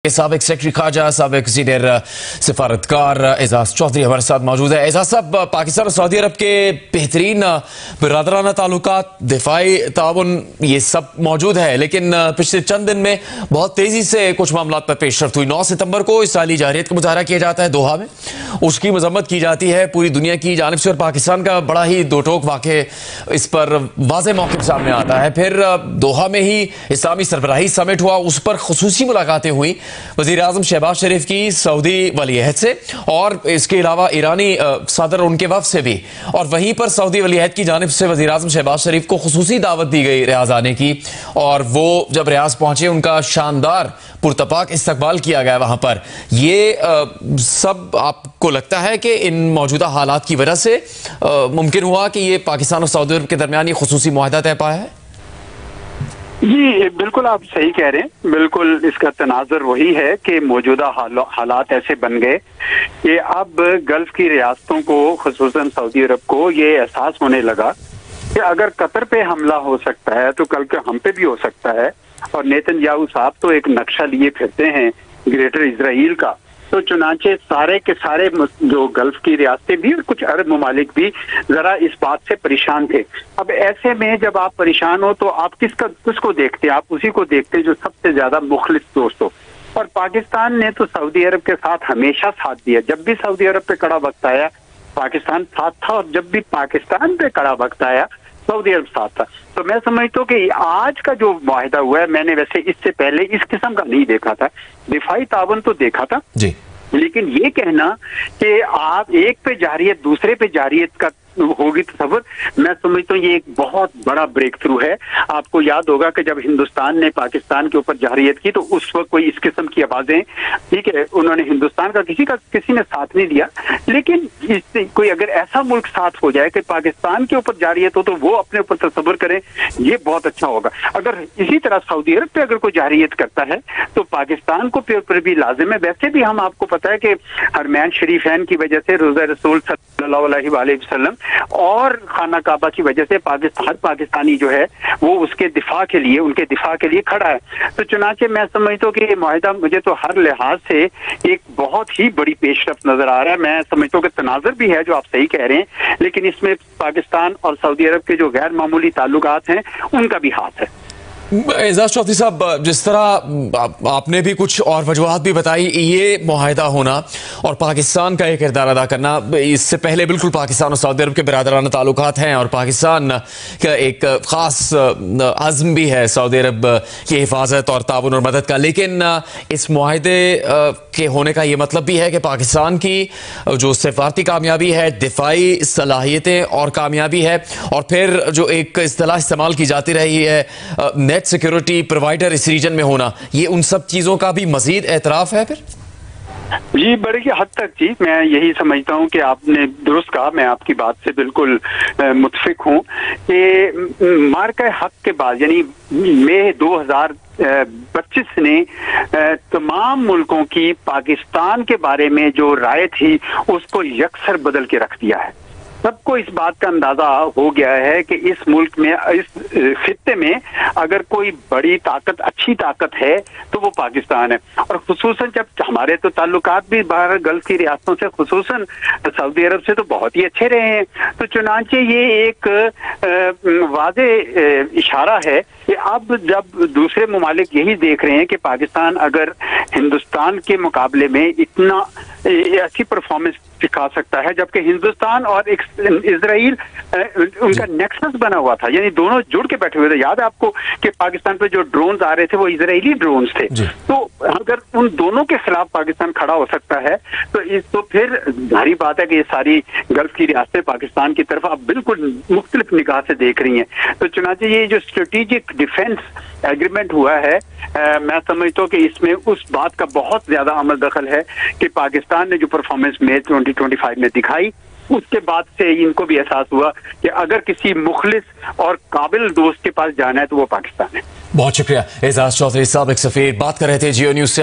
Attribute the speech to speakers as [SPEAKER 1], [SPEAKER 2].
[SPEAKER 1] साबिक सेक्रेटरी खारजा साबिक सीनियर सिफारतकार एजाज चौधरी हमारे साथ मौजूद है। एजाज साहब, पाकिस्तान और सऊदी अरब के बेहतरीन बिरादराना ताल्लुकात, दिफाई ताउन, ये सब मौजूद है, लेकिन पिछले चंद दिन में बहुत तेजी से कुछ मामला पर पेशरफ्त हुई। 9 सितंबर को इसराइली जारहियत का मुजाहरा किया जाता है दोहा में, उसकी मजम्मत की जाती है पूरी दुनिया की जानिब से और पाकिस्तान का बड़ा ही दो टोक वाक़े इस पर वाज़ेह मौक़िफ़ सामने आता है। फिर दोहा में ही इस्लामी सरबराही समिट हुआ, उस पर खुसूसी मुलाकातें हुई वज़ीर आज़म शहबाज शरीफ की सऊदी वलीअहद से और इसके अलावा ईरानी सदर उनके वफ़द से भी, और वहीं पर सऊदी वलीअहद की जानिब से वज़ीर आज़म शहबाज शरीफ को खुसूसी दावत दी गई रियाज़ आने की, और वो जब रियाज़ पहुंचे उनका शानदार पुरतपाक इस्तकबाल किया गया वहां पर। ये सब आपको लगता है कि इन मौजूदा हालात की वजह से मुमकिन हुआ कि ये पाकिस्तान और सऊदी अरब के दरमियान ये खुसूसी मुआहदा तय पाया है?
[SPEAKER 2] जी बिल्कुल, आप सही कह रहे हैं। बिल्कुल इसका तनाज़ुर वही है कि मौजूदा हालात ऐसे बन गए कि अब गल्फ की रियासतों को, खुसूसन सऊदी अरब को, ये एहसास होने लगा कि अगर कतर पे हमला हो सकता है तो कल के हम पे भी हो सकता है। और नेतन्याहू साहब तो एक नक्शा लिए फिरते हैं ग्रेटर इजराइल का, तो चुनांचे सारे के सारे जो गल्फ की रियासतें भी और कुछ अरब ममालिक भी जरा इस बात से परेशान थे। अब ऐसे में जब आप परेशान हो तो आप किसको देखते हैं? आप उसी को देखते हैं जो सबसे ज्यादा मुखलिस दोस्त हो। और पाकिस्तान ने तो सऊदी अरब के साथ हमेशा साथ दिया। जब भी सऊदी अरब पे कड़ा वक्त आया पाकिस्तान साथ था, और जब भी पाकिस्तान पे कड़ा वक्त आया सऊदी अरब साथ था। तो मैं समझता हूँ कि आज का जो मुआहिदा हुआ है, मैंने वैसे इससे पहले इस किस्म का नहीं देखा था। दिफाई तावन तो देखा था जी, लेकिन ये कहना कि आप एक पे जारियत दूसरे पे जारियत का होगी तस्वर, मैं समझता हूँ ये एक बहुत बड़ा ब्रेक थ्रू है। आपको याद होगा कि जब हिंदुस्तान ने पाकिस्तान के ऊपर जारियत की तो उस वक्त कोई इस किस्म की आवाजें, ठीक है, उन्होंने हिंदुस्तान का किसी ने साथ नहीं दिया, लेकिन इससे कोई अगर ऐसा मुल्क साथ हो जाए कि पाकिस्तान के ऊपर जारियत हो तो वो अपने ऊपर तस्वर करें, ये बहुत अच्छा होगा। अगर इसी तरह सऊदी अरब पे अगर कोई जारियत करता है तो पाकिस्तान को पर भी लाजिम है। वैसे भी हम आपको पता है कि हरमैन शरीफैन की वजह से, रोज़ा रसूल सल्लल्लाहु अलैहि वसल्लम और खाना काबा की वजह से हर पाकिस्तानी जो है वो उसके दिफा के लिए, उनके दिफा के लिए खड़ा है। तो चुनांचे मैं समझता हूँ कि ये मुआहिदा मुझे तो हर लिहाज से एक बहुत ही बड़ी पेशरफ्त नजर आ रहा है। मैं समझता हूँ कि तनाज़ुर भी है जो आप सही कह रहे हैं, लेकिन इसमें पाकिस्तान और सऊदी अरब के जो गैर मामूली ताल्लुकात हैं उनका भी हाथ है।
[SPEAKER 1] एजाज चौधरी साहब, जिस तरह आपने भी कुछ और वजूहात भी बताई, ये मुआहिदा होना और पाकिस्तान का एक किरदार अदा करना, इससे पहले बिल्कुल पाकिस्तान और सऊदी अरब के बिरादराना ताल्लुकात हैं और पाकिस्तान का एक ख़ास अज़्म भी है सऊदी अरब की हिफाजत और ताउन और मदद का, लेकिन इस मुआहिदे के होने का ये मतलब भी है कि पाकिस्तान की जो सिफारती कामयाबी है, दिफाई सलाहियतें और कामयाबी है, और फिर जो एक इस्तिलाह इस्तेमाल की जाती रही है सिक्योरिटी प्रोवाइडर इस रीजन में होना, ये उन सब चीजों का भी मजीद एतराफ है फिर?
[SPEAKER 2] जी बड़ी हद तक जी, मैं यही समझता हूँ कि आपने दुरुस्त कहा, मैं आपकी बात से बिल्कुल मुत्फिक हूँ कि मार्का हक के बाद यानी मई 2025 ने तमाम मुल्कों की पाकिस्तान के बारे में जो राय थी उसको यकसर बदल के रख दिया है। सबको इस बात का अंदाजा हो गया है कि इस मुल्क में, इस खित्ते में अगर कोई बड़ी ताकत, अच्छी ताकत है तो वो पाकिस्तान है। और खुसूसन जब हमारे तो ताल्लुकात भी बाहर गल्फ की रियासतों से, खुसूसन सऊदी अरब से तो बहुत ही अच्छे रहे हैं। तो चुनांचे ये एक वाज़ेह इशारा है कि अब जब दूसरे ममालिक यही देख रहे हैं कि पाकिस्तान अगर हिंदुस्तान के मुकाबले में इतना अच्छी परफॉर्मेंस दिखा सकता है, जबकि हिंदुस्तान और इजराइल उनका नेक्सस बना हुआ था, यानी दोनों जुड़ के बैठे हुए थे। याद है आपको कि पाकिस्तान पे जो ड्रोन्स आ रहे थे वो इजरायली ड्रोन्स थे। तो अगर उन दोनों के खिलाफ पाकिस्तान खड़ा हो सकता है तो फिर भारी बात है कि ये सारी गल्फ की रियासतें पाकिस्तान की तरफ अब बिल्कुल मुख्तलिफ निगाह से देख रही हैं। तो चुनांचे ये जो स्ट्रेटेजिक डिफेंस एग्रीमेंट हुआ है, मैं समझता हूँ कि इसमें उस बात का बहुत ज्यादा अमल दखल है कि पाकिस्तान ने जो परफॉर्मेंस मई 2025 में दिखाई, उसके बाद से इनको भी एहसास हुआ कि अगर किसी मुखलिस और काबिल दोस्त के पास जाना है तो वो पाकिस्तान है।
[SPEAKER 1] बहुत शुक्रिया। एजाज चौधरी साबिक सफीर बात कर रहे थे जियो न्यूज से।